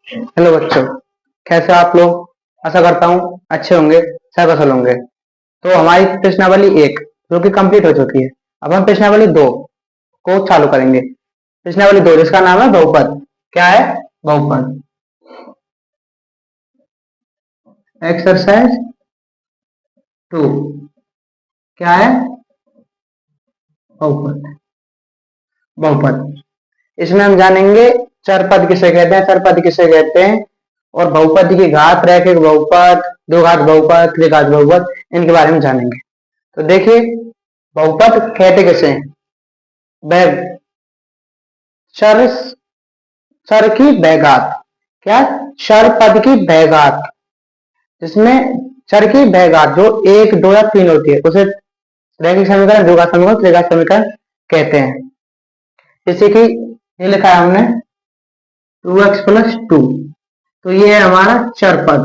Hello बच्चों, कैसे हो आप लोग। आशा करता हूँ अच्छे होंगे, सकुशल होंगे। तो हमारी प्रश्नावली 1 जो कि कंप्लीट हो चुकी है। अब हम प्रश्नावली 2 को चालू करेंगे। प्रश्नावली 2 जिसका नाम है बहुपद। क्या है? बहुपद। एक्सरसाइज 2 क्या है? बहुपद। बहुपद। इसमें हम जानेंगे चर पद किसे कहते हैं, चर पद किसे कहते हैं, और बहुपद की घात, रैखिक बहुपद, दो घात बहुपद, त्रिघात बहुपद, इनके बारे में जानेंगे। तो देखिए, बहुपद कहते किसे हैं? वह चर चर की बैघात। क्या? चर पद की बैघात, जिसमें चर की बैघात जो एक, दो या तीन होती है उसे रैखिक समीकरण, द्विघात समीकरण, त्रिघात समीकरण कहते हैं। जैसे कि ये लिखा है हमने 2x+2, तो ये है हमारा चर पद।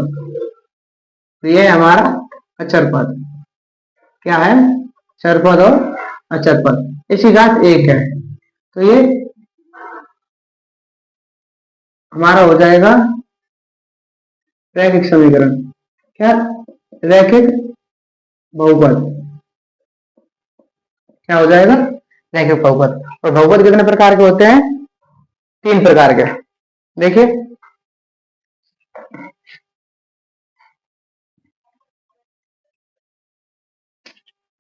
तो ये है हमारा अचर पद। क्या है? चर पद और अचर पद। इसी घात एक है, तो ये हमारा हो जाएगा रैखिक समीकरण। क्या? रैखिक बहुपद। क्या हो जाएगा? रैखिक बहुपद। और बहुपद कितने प्रकार के होते हैं? 3 प्रकार के। देखिए,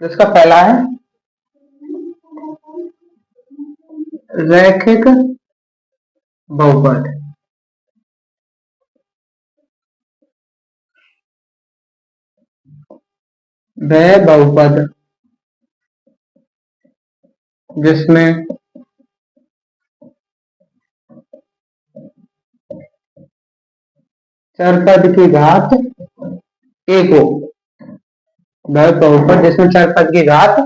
तो इसका पहला है रैखिक बहुपद। वह बहुपद जिसमें चर पद की घात एक हो। वह बहुपद जिसमें चर पद की घात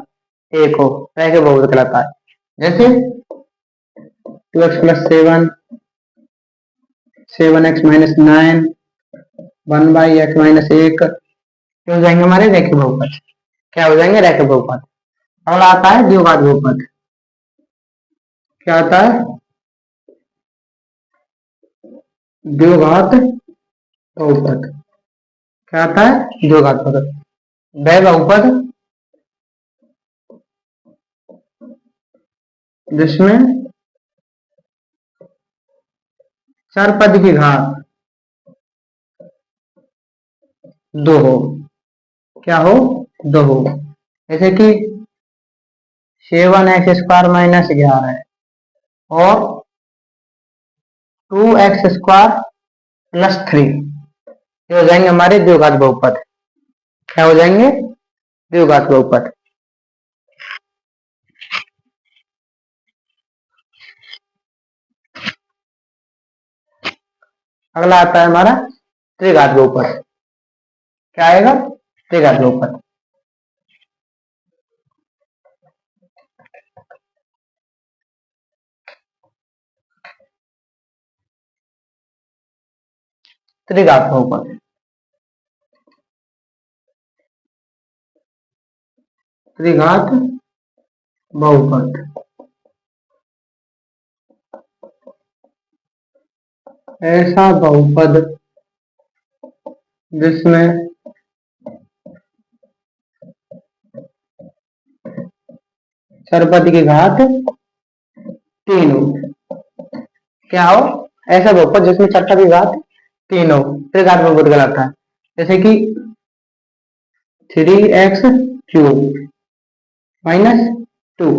एक हो, रैखिक बहुपद कहलाता है। जैसे 2x+7, 7x-9, 1/x-1 हो जाएंगे हमारे रैखिक बहुपद। क्या हो जाएंगे? रैखिक बहुपद। अगला आता है द्विघात बहुपद। क्या आता है? द्विघात बहुपद। क्या आता है? द्विघात बहुपद। वह बहुपद जिसमें चर पद की घात 2 हो। क्या हो? 2 हो। जैसे कि 7x² - 11 और 2x² + 3, ये हो जाएंगे हमारे द्विघात बहुपद। क्या हो जाएंगे? द्विघात बहुपद। अगला आता है हमारा त्रिघात बहुपद। क्या आएगा? त्रिघात बहुपद। त्रिघात बहुपद। त्रिघात बहुपद ऐसा बहुपद जिसमें चर पद की घात 3 हो। क्या हो? ऐसा बहुपद जिसमें चर पद की घात 3 हो, त्रिघात बहुपद कहलाता है। जैसे कि 3x³ - 2,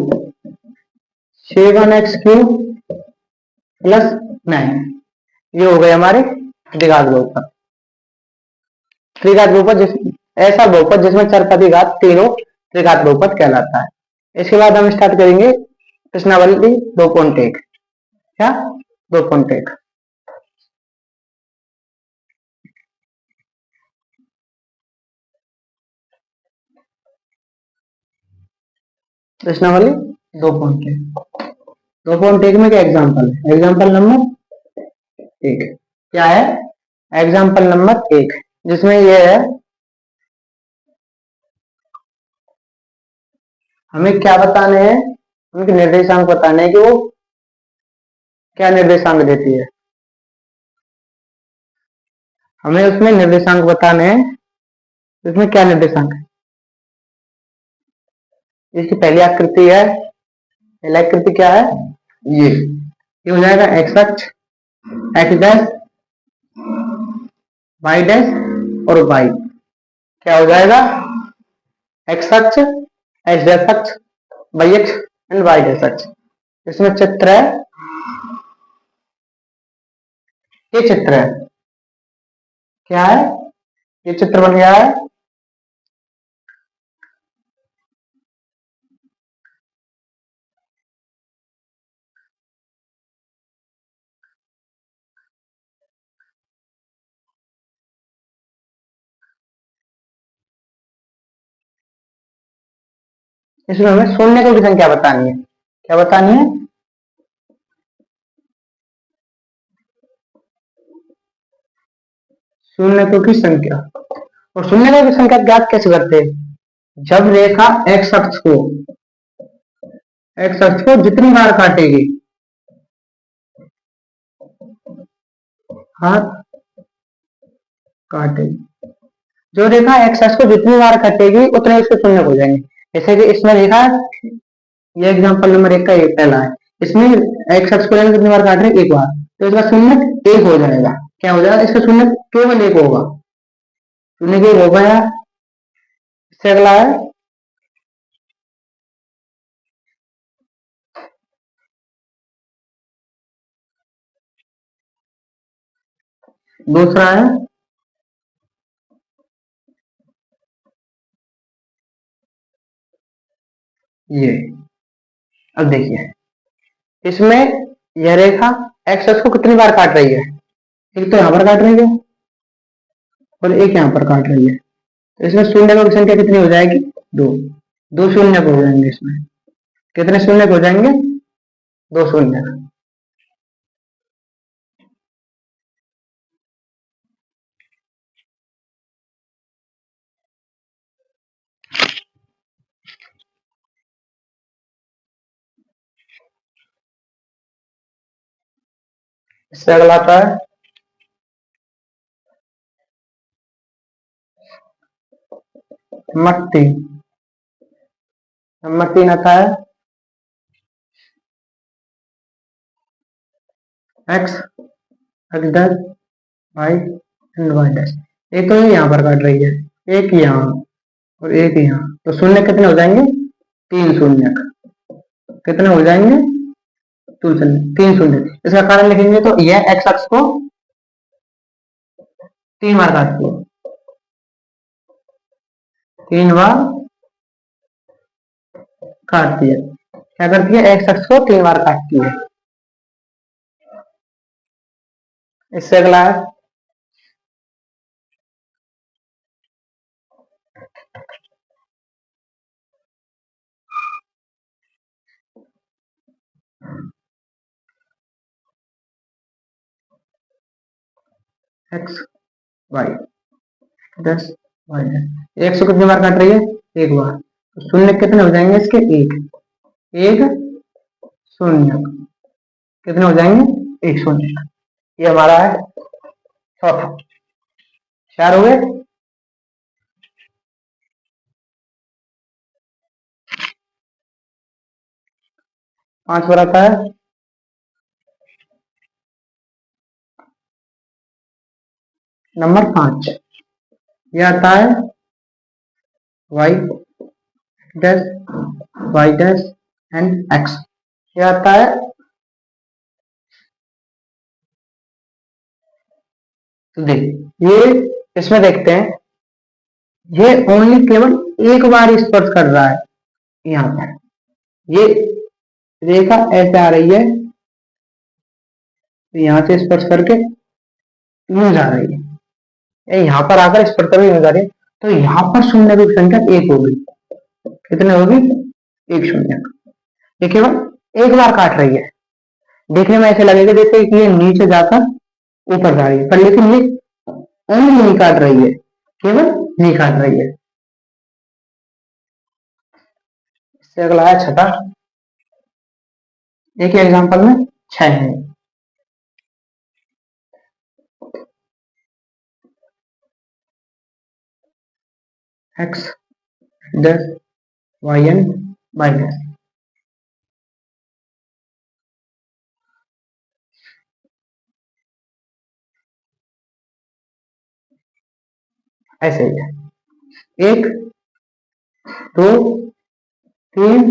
7x³ + 9, ये हो गए हमारे त्रिघात बहुपद। त्रिघात बहुपद ऐसा बहुपद जिसमें चर पद की घात 3 हो, त्रिघात बहुपद कहलाता है। इसके बाद हम स्टार्ट करेंगे प्रश्नावली 2.1। क्या? 2.1 प्रश्नावली 2.1। 2.1 में क्या एग्जाम्पल है? एग्जाम्पल नंबर 1 क्या है? एग्जाम्पल नंबर 1 जिसमें यह है, हमें क्या बताने हैं? उनके निर्देशांक बताने हैं कि वो क्या निर्देशांक देती है। हमें उसमें निर्देशांक बताने हैं। इसमें क्या निर्देशांक है? इसकी पहली आकृति है, पहली आकृति क्या है? ये हो जाएगा एक्स अक्ष, एक्स डैश, वाई डैश और वाई। क्या हो जाएगा? एक्स अक्ष, एक्स डैश अक्ष, वाई अक्ष एंड वाई डैश अक्ष। इसमें चित्र है, ये चित्र है, क्या है? ये चित्र बन गया है। इसमें हमें शून्य की संख्या बतानी है। क्या बतानी है? शून्य की संख्या। और शून्य की संख्या ज्ञात कैसे करते हैं? जब रेखा एक्स अक्ष को जितनी बार काटेगी, हाथ काटेगी, जो रेखा एक्स अक्ष को जितनी बार काटेगी उतने उसके शून्य हो जाएंगे। जैसे कि इसमें रेखा, ये एग्जांपल नंबर 1 का ये पहला है, इसमें एक्स अक्ष को कितनी बार काट रहे हैं? एक बार, तो इसका शून्य एक हो जाएगा। क्या हो जाएगा? इसका शून्य केवल एक होगा, शून्य के एक हो गया। इससे अगला है दूसरा है ये। अब देखिए इसमें यह रेखा एक्स अक्ष को कितनी बार काट रही है? एक तो यहां पर काट रही है और एक यहां पर काट रही है, तो इसमें शून्य की संख्या कितनी हो जाएगी? दो। दो शून्य हो जाएंगे इसमें। कितने शून्य हो जाएंगे? दो शून्य। इससे अगला आता है नंबर 3। नंबर 3 आता है x, x dash, y and y dash. एक तो यहाँ पर काट रही है, एक यहाँ और एक यहाँ, तो शून्य कितने हो जाएंगे? तीन शून्य। कितने हो जाएंगे? तीन शून्य। इसका कारण लिखेंगे तो यह एक्स अक्ष को 3 बार काटती है, 3 बार काटती है। क्या करती है? एक्स अक्ष को 3 बार काटती है। इससे अगला है x y dash, y dash. एक सौ कितनी बार काट रही है? एक बार, तो शून्य कितने हो जाएंगे इसके? एक। एक शून्य कितने हो जाएंगे? एक शून्य। ये हमारा है चौथा। चार हो गए। पांच पर आता है नंबर 5। ये आता है y dash, y dash and x. ये आता है, तो देख ये, इसमें देखते हैं ये ओनली केवल एक बार स्पर्श कर रहा है। यहाँ पर ये रेखा ऐसे आ रही है, तो यहाँ से स्पर्श करके यूं जा रही है, यहाँ पर आकर स्पर्श करके यूं जा रही है, तो यहाँ पर शून्य की संख्या एक होगी। कितने होगी? एक शून्य। ये केवल एक बार काट रही है। देखने में ऐसे लगेगा जैसे कि ये नीचे जाकर ऊपर जा रही है, पर लेकिन ये ओनली नहीं काट रही है, केवल नहीं काट रही है। इससे अगला है छठा। एक ही एग्जांपल में 6 है। X dash y and y dash. ऐसे ही है, एक, दो, तीन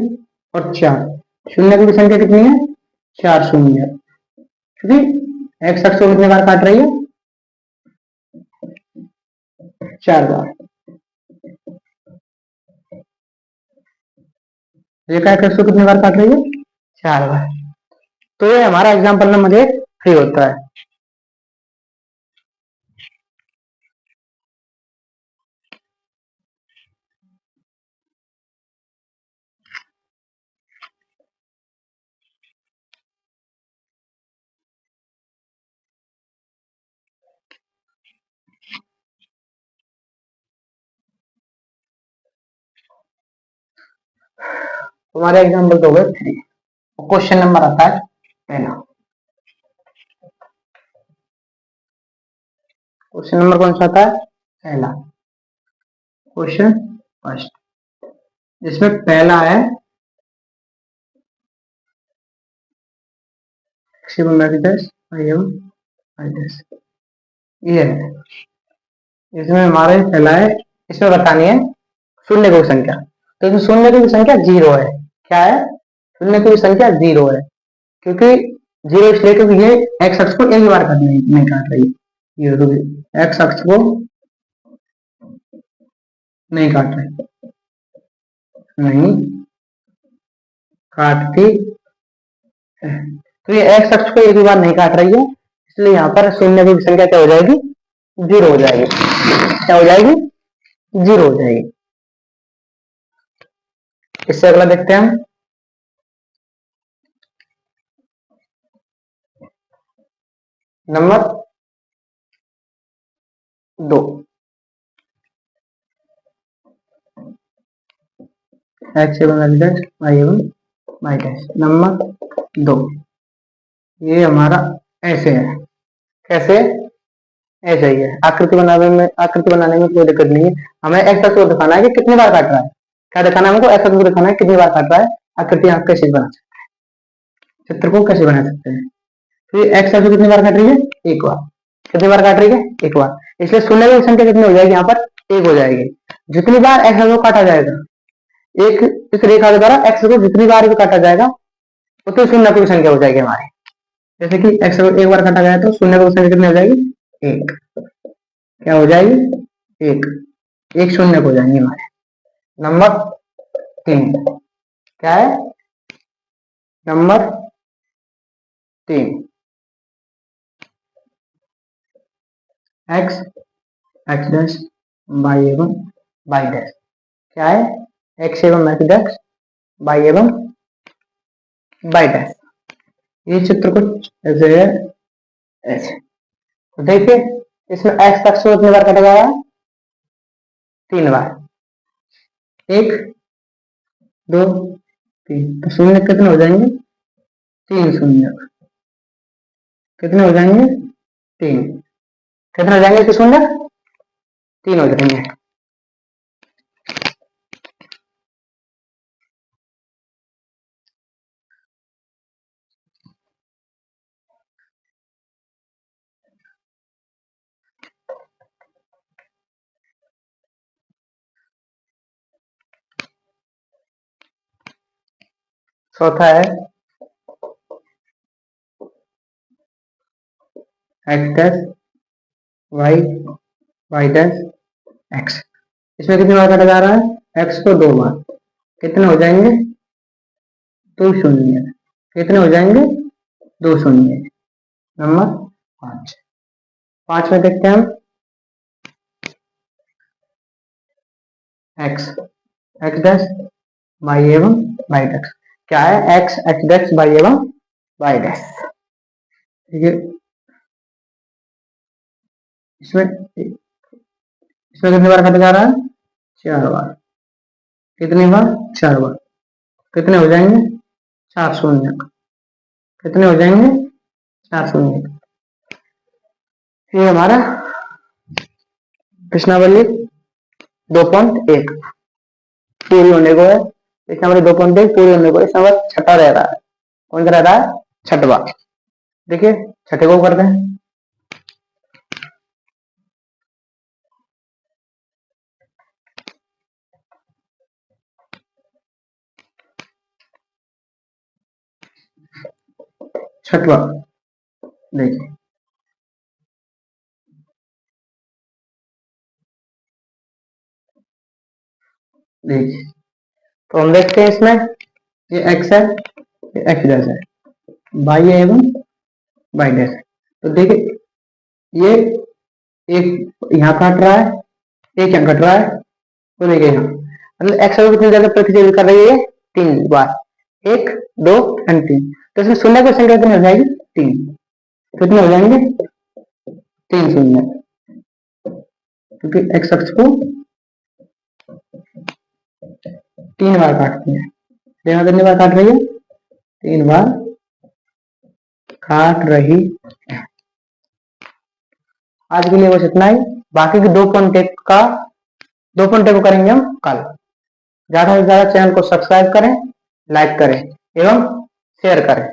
और चार। शून्य की संख्या कितनी है? 4 शून्य। क्योंकि एक्स अक्ष को कितने बार काट रही है? 4 बार। रेखा एक्स अक्ष को कितने बार काट रही है? 4 बार। तो ये हमारा एग्जाम्पल नंबर 1 फ्री होता है। तुम्हारे एग्जाम्पल तो हो गए 3। क्वेश्चन नंबर आता है पहला। क्वेश्चन नंबर कौन सा आता है? पहला। क्वेश्चन फर्स्ट, जिसमें पहला है ये है। इसमें हमारा पहला है, इसमें बतानी है शून्य की संख्या। तो इसमें शून्य की संख्या 0 है। क्या है? शून्य की संख्या 0 है। क्योंकि 0 इसलिए क्योंकि ये एक्स अक्ष को एक ही बार नहीं काट रही। ये तो एक्स अक्ष को नहीं काट रही, नहीं काटती है। तो ये एक्स अक्ष को एक ही बार नहीं काट रही है, इसलिए यहाँ पर शून्य की संख्या क्या हो जाएगी? 0 हो जाएगी। क्या हो जाएगी? 0 हो जाएगी। इससे अगला देखते हैं हम। नंबर 2, एक्स एवं वाई डैश वाई एवं वाई डैश। नंबर 2, ये हमारा ऐसे है। कैसे? ऐसे ही है। आकृति बनाने में कोई दिक्कत नहीं है। हमें एक्स अक्ष को दिखाना है कि कितनी बार काट रहा है। क्या दिखाना है हमको? एक्स अक्ष को दिखाना है कितनी बार काट रहा है। आकृति आप कैसे बना सकते हैं, चित्र को कैसे बना सकते हैं। तो ये एक्स अक्ष कितनी बार काट रही है? एक बार। कितनी बार काट रही है? एक बार। इसलिए शून्य की संख्या कितनी हो जाएगी? यहाँ पर 1 हो जाएगी। जितनी बार एक्स अक्ष को काटा जाएगा, एक इस रेखा के द्वारा एक्स को जितनी बार भी काटा जाएगा उतनी शून्य की संख्या हो जाएगी हमारी। जैसे कि एक्स को एक बार काटा जाए तो शून्य की संख्या कितनी हो जाएगी? 1। क्या हो जाएगी? 1। 1 शून्य हो जाएंगे हमारे। नंबर 3 क्या है? Number 3, x x dash y एवं वाई डैश। क्या है? एक्स एवं एक्स डैश वाई एवं वाई डैश। ये चित्र कुछ ऐसे है, ऐसे। तो देखिए इसमें एक्स अक्ष को कितनी बार काटा जाएगा? 3 बार। 1, 2, 3। तो शून्य कितने हो जाएंगे? 3 शून्य। कितने हो जाएंगे? 3। कितने हो जाएंगे इसके शून्य? 3 हो जाएंगे। चौथा है x dash y y dash x. इसमें कितनी बार काटा जा रहा है? एक्स को 2 बार। कितने हो जाएंगे? 2 शून्य। कितने हो जाएंगे? 2 शून्य। नंबर 5। 5 में देखते हैं हम एक्स एक्स डैश वाई एवं वाई डैश। क्या है? एक्स एक्स डैश वाई एवं वाई डैश। ठीक है। इसमें इसमें कितनी बार काटा जा रहा है? 4 बार। कितनी बार? 4 बार। कितने हो जाएंगे? 4 शून्य। कितने हो जाएंगे? 4 शून्य। ये हमारा प्रश्नावली 2.1 पूरी होने को है, इस नंबर 2.1 पूरी होने को, इस नंबर छठा रह रहा है। कौन सा रह रहा है? छठवा। देखिए छठे को करते हैं। छठवा देखिए, देखिए तो हम देखते हैं इसमें, ये x है, ये x डैश है, y है एवं y डैश है। तो देखिए ये एक यहाँ काट रहा है, एक यहाँ कट रहा है, तो देखिए यहाँ मतलब x को कितनी जगह प्रतिच्छेद कर रही है? 3 बार, 1 2 एंड 3। तो इसमें शून्य की संख्या कितनी हो जाएगी? 3। कितने हो जाएंगे? 3 शून्य, क्योंकि x अक्ष को 3 बार काटती है। यहाँ कितनी बार काट रही है? 3 बार काट रही है। आज के लिए बस इतना ही। बाकी के 2.1 का 2.1 को करेंगे हम कल। ज्यादा से ज्यादा चैनल को सब्सक्राइब करें, लाइक करें एवं शेयर करें।